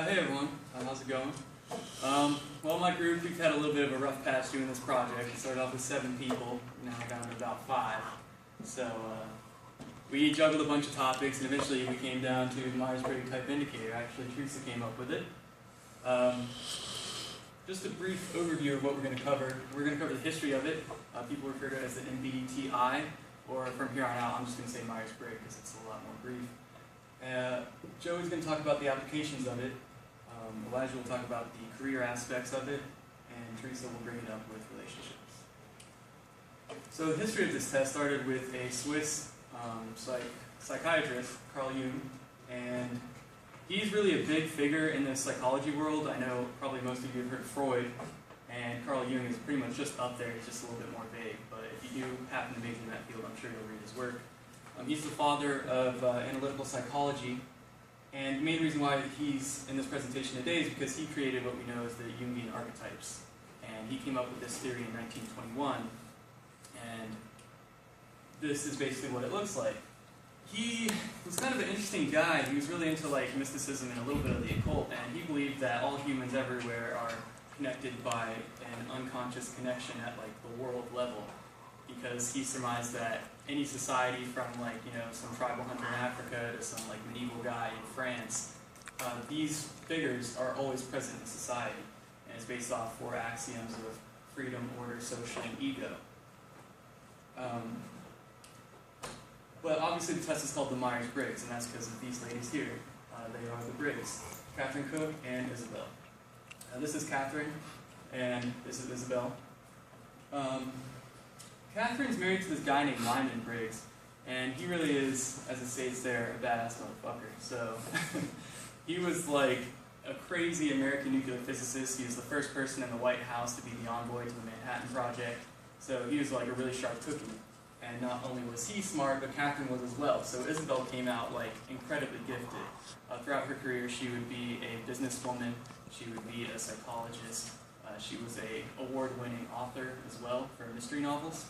Hey everyone, how's it going? Well, my group, we've had a little bit of a rough patch doing this project. It started off with 7 people, now we're down to about 5. So we juggled a bunch of topics, and eventually we came down to the Myers-Briggs type indicator. Actually, Teresa came up with it. Just a brief overview of what we're going to cover. We're going to cover the history of it. People refer to it as the MBTI, or from here on out, I'm just going to say Myers-Briggs because it's a lot more brief. Joey's going to talk about the applications of it. Elijah will talk about the career aspects of it, and Teresa will bring it up with relationships. So the history of this test started with a Swiss psychiatrist, Carl Jung, and he's really a big figure in the psychology world. I know probably most of you have heard of Freud, and Carl Jung is pretty much just up there. It's just a little bit more vague, but if you do happen to major in that field, I'm sure you'll read his work. He's the father of analytical psychology, and the main reason why he's in this presentation today is because he created what we know as the Jungian archetypes. And he came up with this theory in 1921, and this is basically what it looks like. He was kind of an interesting guy. He was really into like mysticism and a little bit of the occult, and he believed that all humans everywhere are connected by an unconscious connection at like the world level, because he surmised that any society from like, some tribal hunter in Africa to some like medieval guy in France, these figures are always present in society, and it's based off 4 axioms of freedom, order, social, and ego. But obviously the test is called the Myers-Briggs, and that's because of these ladies here. They are the Briggs, Catherine Cook and Isabel. This is Catherine, and this is Isabel. Catherine's married to this guy named Lyman Briggs, and he really is, as it states there, a badass motherfucker. So, he was like a crazy American nuclear physicist. He was the first person in the White House to be the envoy to the Manhattan Project. So he was like a really sharp cookie. And not only was he smart, but Catherine was as well. So Isabel came out like incredibly gifted. Throughout her career, she would be a businesswoman. She would be a psychologist. She was an award-winning author as well for mystery novels.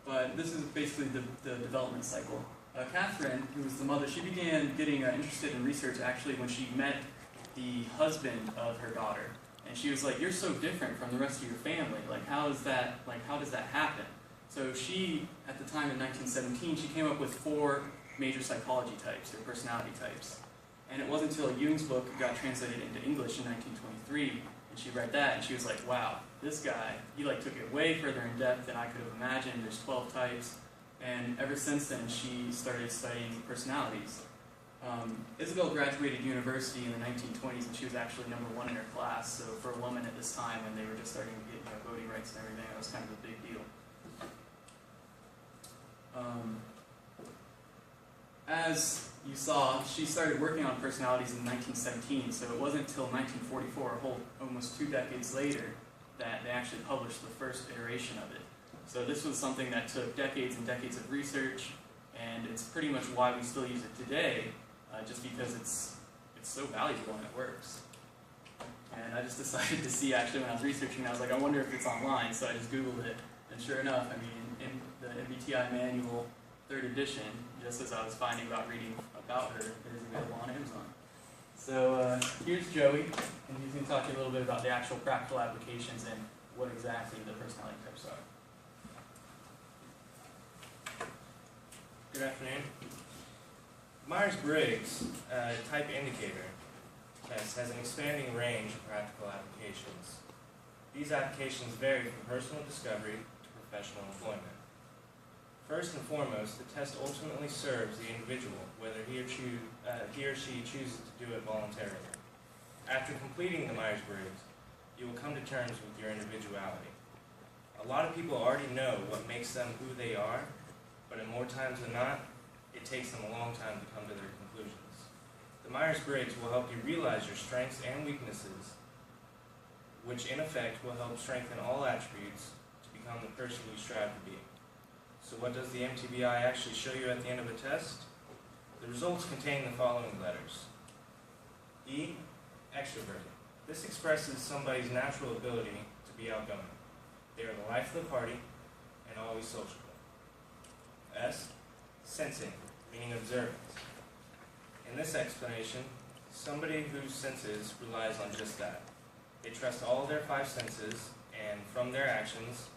But this is basically the development cycle. Catherine, who was the mother, she began getting interested in research actually when she met the husband of her daughter. And she was like, "You're so different from the rest of your family. Like, how does that happen?" So she, at the time in 1917, she came up with 4 major psychology types, or personality types. And it wasn't until Jung's book got translated into English in 1923, and she read that, and she was like, "Wow, this guy, he like took it way further in depth than I could have imagined. There's 12 types." And ever since then, she started studying personalities. Isabel graduated university in the 1920s, and she was actually number 1 in her class. So for a woman at this time, when they were just starting to get voting rights and everything, it was kind of a big deal. As you saw, she started working on personalities in 1917, so it wasn't until 1944, almost 2 decades later, that they actually published the first iteration of it. So this was something that took decades and decades of research, and it's pretty much why we still use it today, just because it's so valuable and it works. And I just decided to see, actually, when I was researching, I was like, I wonder if it's online, so I just Googled it, and sure enough, I mean, in the MBTI manual, 3rd edition, just as I was finding about reading about her, it is available on Amazon. So here's Joey, and he's going to talk to you a little bit about the actual practical applications and what exactly the personality types are. Good afternoon. Myers-Briggs type indicator test has an expanding range of practical applications. These applications vary from personal discovery to professional employment. First and foremost, the test ultimately serves the individual, whether he or she chooses to do it voluntarily. After completing the Myers-Briggs, you will come to terms with your individuality. A lot of people already know what makes them who they are, but in more times than not, it takes them a long time to come to their conclusions. The Myers-Briggs will help you realize your strengths and weaknesses, which in effect will help strengthen all attributes to become the person you strive to be. So what does the MTBI actually show you at the end of a test? The results contain the following letters. E, extroverted. This expresses somebody's natural ability to be outgoing. They are the life of the party and always sociable. S, sensing, meaning observant. In this explanation, somebody whose senses relies on just that. They trust all of their five senses and from their actions,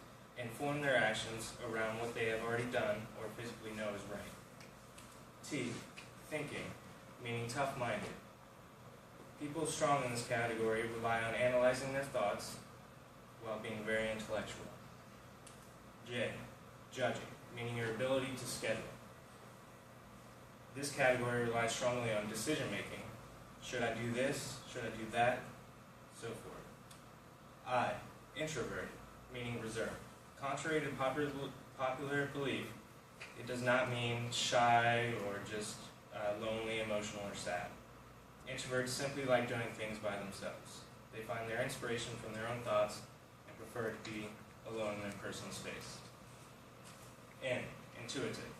inform their actions around what they have already done or physically know is right. T, thinking, meaning tough-minded. People strong in this category rely on analyzing their thoughts while being very intellectual. J, judging, meaning your ability to schedule. This category relies strongly on decision-making. Should I do this? Should I do that? So forth. I, introvert, meaning reserved. Contrary to popular belief, it does not mean shy or just lonely, emotional, or sad. Introverts simply like doing things by themselves. They find their inspiration from their own thoughts and prefer to be alone in their personal space. N, intuitive.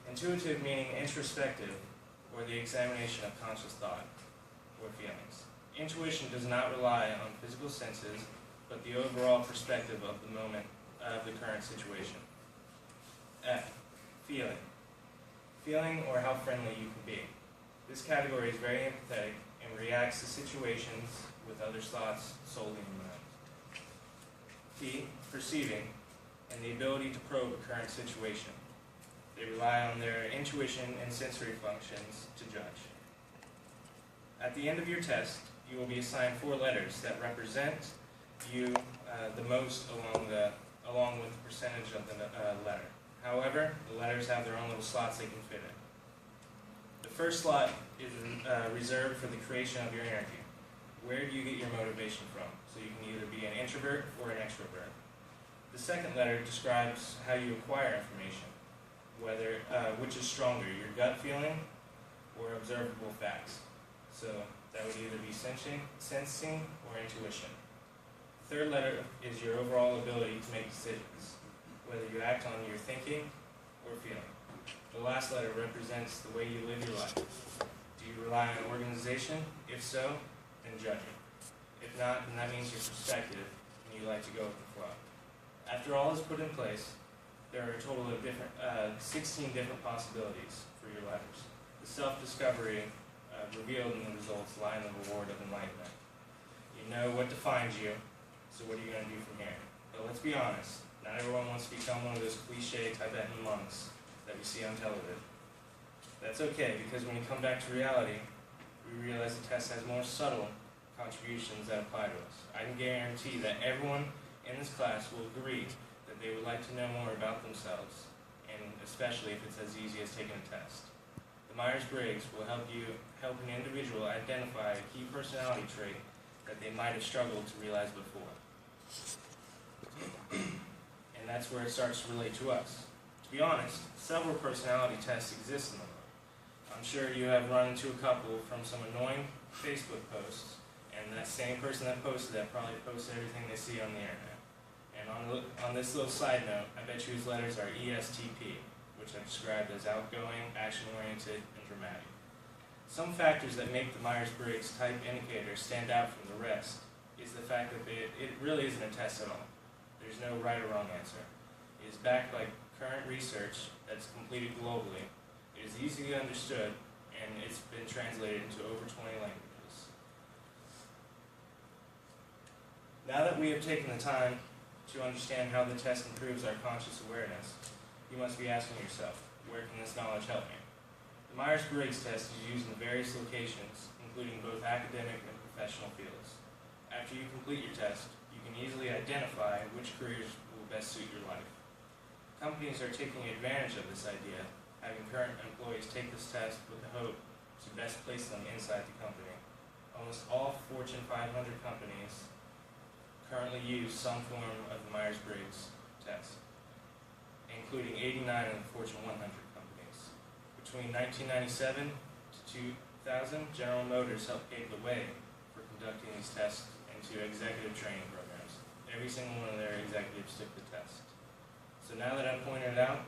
Intuitive meaning introspective, or the examination of conscious thought or feelings. Intuition does not rely on physical senses, but the overall perspective of the moment of the current situation. F, feeling. Feeling or how friendly you can be. This category is very empathetic and reacts to situations with others' thoughts solely in mind. P, perceiving, and the ability to probe a current situation. They rely on their intuition and sensory functions to judge. At the end of your test, you will be assigned 4 letters that represent you the most along with the percentage of the letter. However, the letters have their own little slots they can fit in. The first slot is reserved for the creation of your energy. Where do you get your motivation from? So you can either be an introvert or an extrovert. The second letter describes how you acquire information, whether which is stronger, your gut feeling or observable facts. So that would either be sensing or intuition. The third letter is your overall ability to make decisions, whether you act on your thinking or feeling. The last letter represents the way you live your life. Do you rely on organization? If so, then judging. If not, then that means your perspective and you like to go with the flow. After all is put in place, there are a total of 16 different possibilities for your letters. The self-discovery revealed in the results lie in the reward of enlightenment. You know what defines you, so what are you going to do from here? But let's be honest, not everyone wants to become one of those cliche Tibetan monks that we see on television. That's okay, because when we come back to reality, we realize the test has more subtle contributions that apply to us. I can guarantee that everyone in this class will agree that they would like to know more about themselves, and especially if it's as easy as taking a test. The Myers-Briggs will help an individual identify a key personality trait that they might have struggled to realize before. And that's where it starts to relate to us. To be honest, several personality tests exist in the world. I'm sure you have run into a couple from some annoying Facebook posts, and that same person that posted that probably posts everything they see on the internet. And on this little side note, I bet you his letters are ESTP, which I've described as outgoing, action-oriented, and dramatic. Some factors that make the Myers-Briggs type indicator stand out from the rest is the fact that it really isn't a test at all. There's no right or wrong answer. It is backed by current research that's completed globally. It is easily understood, and it's been translated into over 20 languages. Now that we have taken the time to understand how the test improves our conscious awareness, you must be asking yourself, where can this knowledge help me? The Myers-Briggs test is used in various locations, including both academic and professional fields. After you complete your test, you can easily identify which careers will best suit your life. Companies are taking advantage of this idea, having current employees take this test with the hope to best place them inside the company. Almost all Fortune 500 companies currently use some form of the Myers-Briggs test, including 89 of the Fortune 100 companies. Between 1997 to 2000, General Motors helped pave the way for conducting these tests into executive training programs. Every single one of their executives took the test. So now that I've pointed out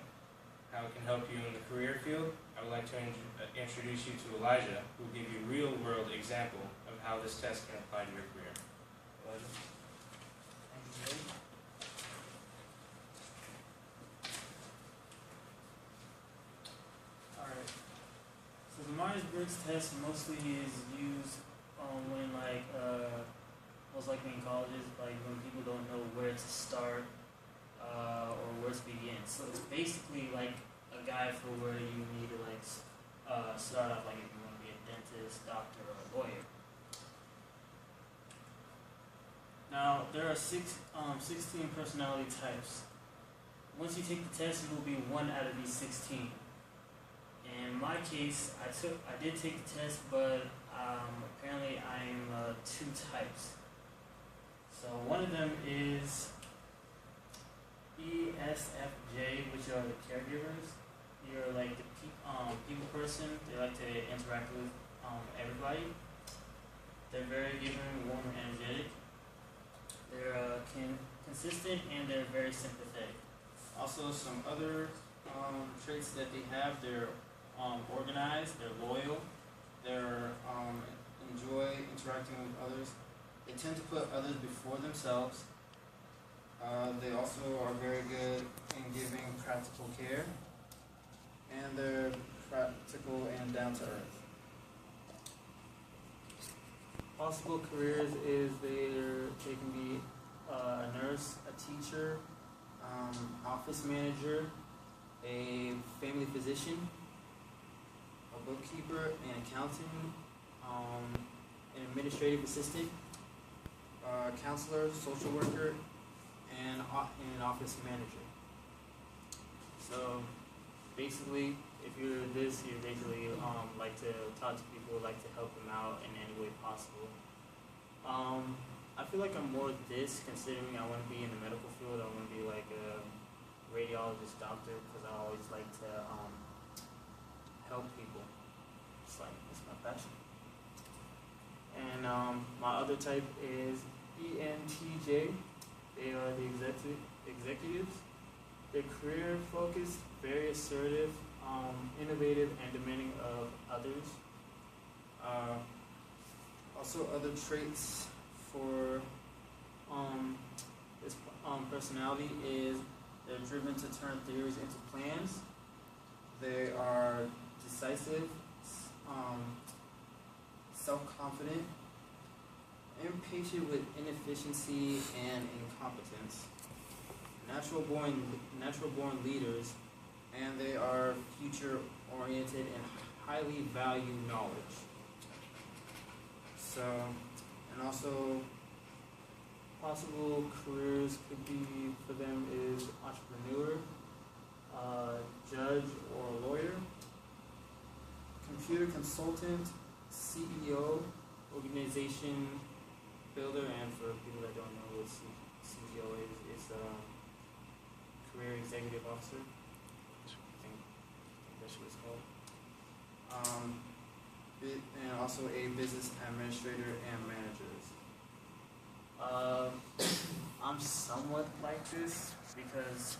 how it can help you in the career field, I would like to introduce you to Elijah, who will give you a real-world example of how this test can apply to your career. Elijah? Thank you. Alright, so the Myers-Briggs test mostly is used when most likely in colleges, like when people don't know where to start or where to begin. So it's basically like a guide for where you need to start off, like if you want to be a dentist, doctor, or a lawyer. Now there are 16 personality types. Once you take the test, you will be one out of these 16. In my case, I did take the test, but apparently I'm 2 types. So one of them is ESFJ, which are the caregivers. You're like the people person. They like to interact with everybody. They're very giving, warm, and energetic. They're consistent, and they're very sympathetic. Also, some other traits that they have, they're organized, they're loyal, they're enjoy interacting with others. They tend to put others before themselves. They also are very good in giving practical care, and they're practical and down to earth. Possible careers is they can be a nurse, a teacher, office manager, a family physician, a bookkeeper, an accountant, an administrative assistant, a counselor, social worker, and an office manager. So basically, if you're this, you basically like to talk to people, like to help them out in any way possible. I feel like I'm more this, considering I want to be in the medical field. I want to be like a radiologist, doctor, because I always like to help people. It's my passion. And my other type is ENTJ. They are the executives. They're career focused, very assertive, innovative, and demanding of others. Also, other traits for this personality is they're driven to turn theories into plans. They are decisive, self-confident, impatient with inefficiency and incompetence. Natural born leaders, and they are future-oriented and highly value knowledge. So, and also, possible careers could be for them is entrepreneur, judge or lawyer, computer consultant, CEO, organization builder, and for people that don't know what CEO is, it's career executive officer. I think that's what it's called. And also a business administrator and managers. I'm somewhat like this because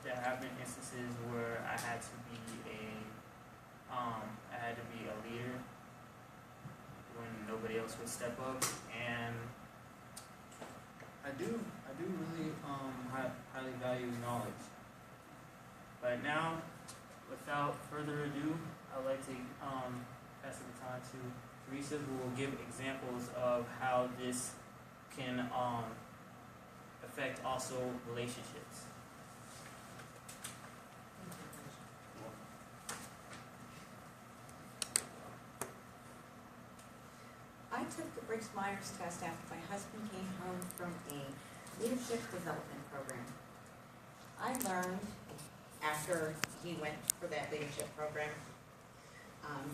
there have been instances where I had to be a leader when nobody else would step up, and I do really highly value knowledge. But now, without further ado, I'd like to pass the baton to Teresa, who will give examples of how this can affect also relationships. I took the Briggs-Myers test after my husband came home from a leadership development program. I learned after he went for that leadership program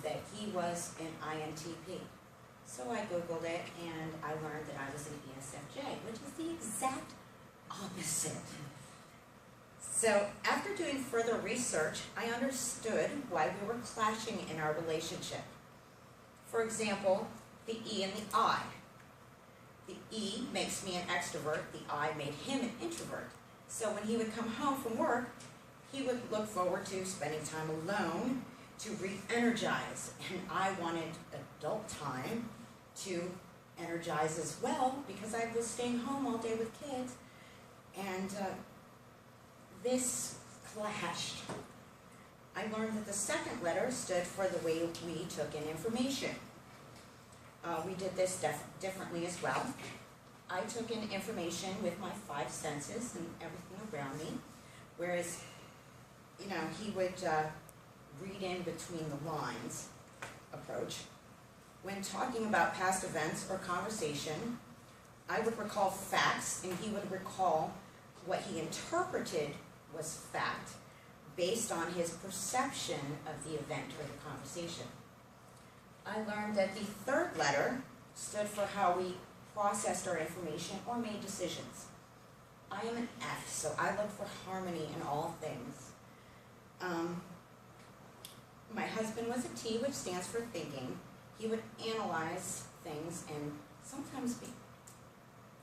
that he was an INTP. So I Googled it and I learned that I was an ESFJ, which is the exact opposite. So after doing further research, I understood why we were clashing in our relationship. For example, the E and the I. The E makes me an extrovert, the I made him an introvert. So when he would come home from work, he would look forward to spending time alone to re-energize. And I wanted adult time to energize as well because I was staying home all day with kids. And this clashed. I learned that the second letter stood for the way we took in information. We did this differently as well. I took in information with my 5 senses and everything around me, whereas, he would read in between the lines approach. When talking about past events or conversation, I would recall facts and he would recall what he interpreted was fact based on his perception of the event or the conversation. I learned that the third letter stood for how we processed our information or made decisions. I am an F, so I look for harmony in all things. My husband was a T, which stands for thinking. He would analyze things and sometimes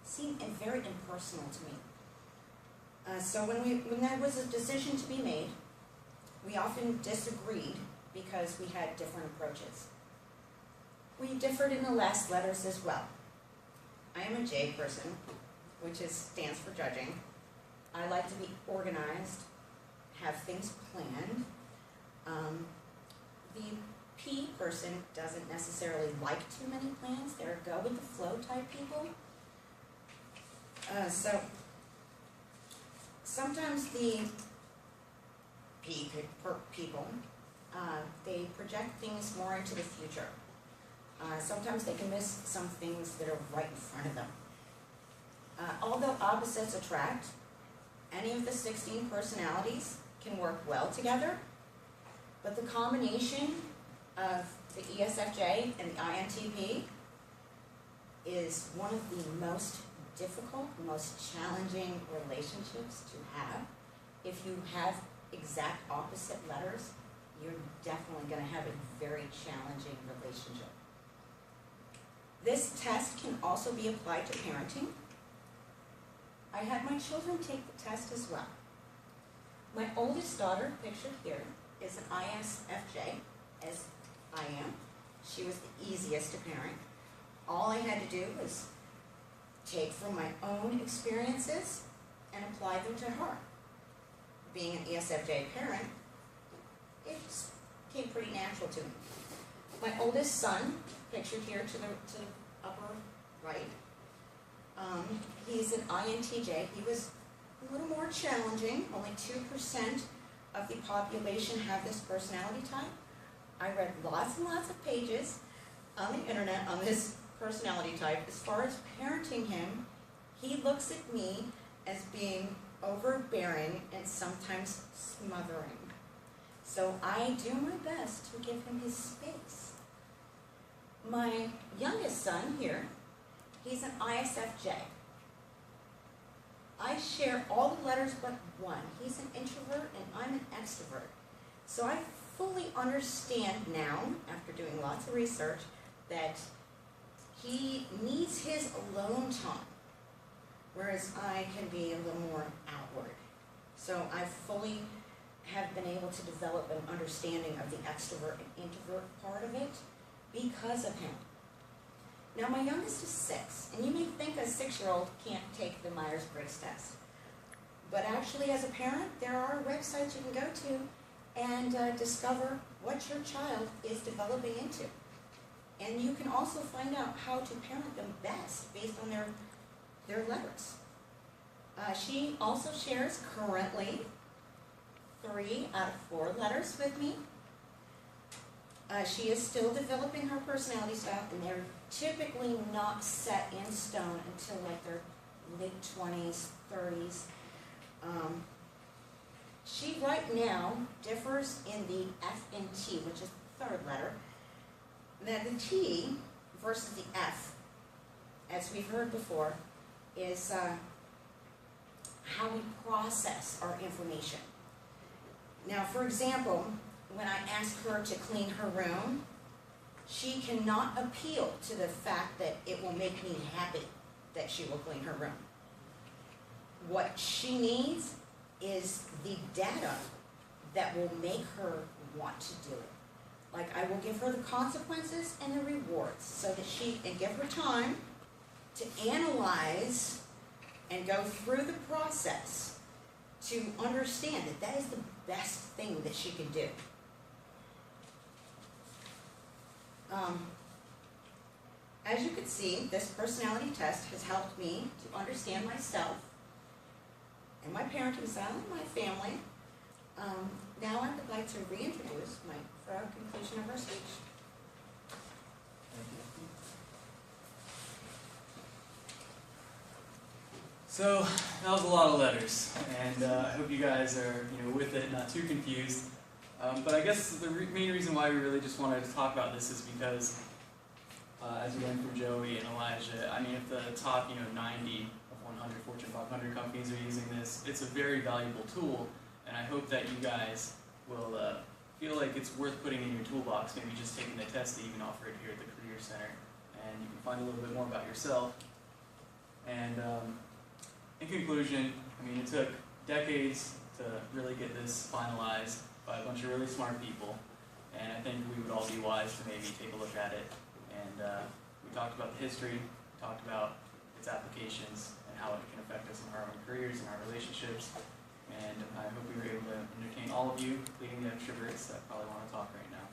seem very impersonal to me. So when there was a decision to be made, we often disagreed because we had different approaches. We differed in the last letters as well. I am a J person, which stands for judging. I like to be organized, have things planned. The P person doesn't necessarily like too many plans. They're go with the flow type people. So sometimes the P people, they project things more into the future. Sometimes they can miss some things that are right in front of them. Although opposites attract, any of the 16 personalities can work well together, but the combination of the ESFJ and the INTP is one of the most difficult, most challenging relationships to have. If you have exact opposite letters, you're definitely going to have a very challenging relationship. This test can also be applied to parenting. I had my children take the test as well. My oldest daughter, pictured here, is an ISFJ, as I am. She was the easiest to parent. All I had to do was take from my own experiences and apply them to her. Being an ESFJ parent, it just came pretty natural to me. My oldest son, pictured here to the upper right, he's an INTJ. He was a little more challenging. Only 2% of the population have this personality type. I read lots and lots of pages on the internet on this personality type. As far as parenting him, he looks at me as being overbearing and sometimes smothering. So I do my best to give him his space. My youngest son here, he's an ISFJ. I share all the letters but one. He's an introvert and I'm an extrovert. So I fully understand now, after doing lots of research, that he needs his alone time, whereas I can be a little more outward. So I fully have been able to develop an understanding of the extrovert and introvert part of it because of him. Now my youngest is 6, and you may think a 6-year-old can't take the Myers-Briggs test. But actually as a parent, there are websites you can go to and discover what your child is developing into. And you can also find out how to parent them best based on their letters. She also shares currently 3 out of 4 letters with me. She is still developing her personality style, and they're typically not set in stone until like their late 20s, 30s. She right now differs in the F and T, which is the 3rd letter. Now the T versus the F, as we've heard before, is how we process our information. Now, for example, when I ask her to clean her room, she cannot appeal to the fact that it will make me happy that she will clean her room. What she needs is the data that will make her want to do it. Like, I will give her the consequences and the rewards so that she can give her time to analyze and go through the process to understand that that is the best thing that she can do. As you can see, this personality test has helped me to understand myself and my parenting style and my family. Now I would like to reintroduce Mike for our conclusion of our speech. So that was a lot of letters, and I hope you guys are with it, not too confused. But I guess the main reason why we really just wanted to talk about this is because, as we went through Joey and Elijah, I mean, if the top 90 of 100 Fortune 500 companies are using this, it's a very valuable tool, and I hope that you guys will feel like it's worth putting in your toolbox, maybe just taking the test they even offer it here at the Career Center, and you can find a little bit more about yourself. And in conclusion, I mean, it took decades to really get this finalized by a bunch of really smart people, and I think we would all be wise to maybe take a look at it. And we talked about the history, talked about its applications, and how it can affect us in our own careers and our relationships. And I hope we were able to entertain all of you, including the extroverts that probably want to talk right now.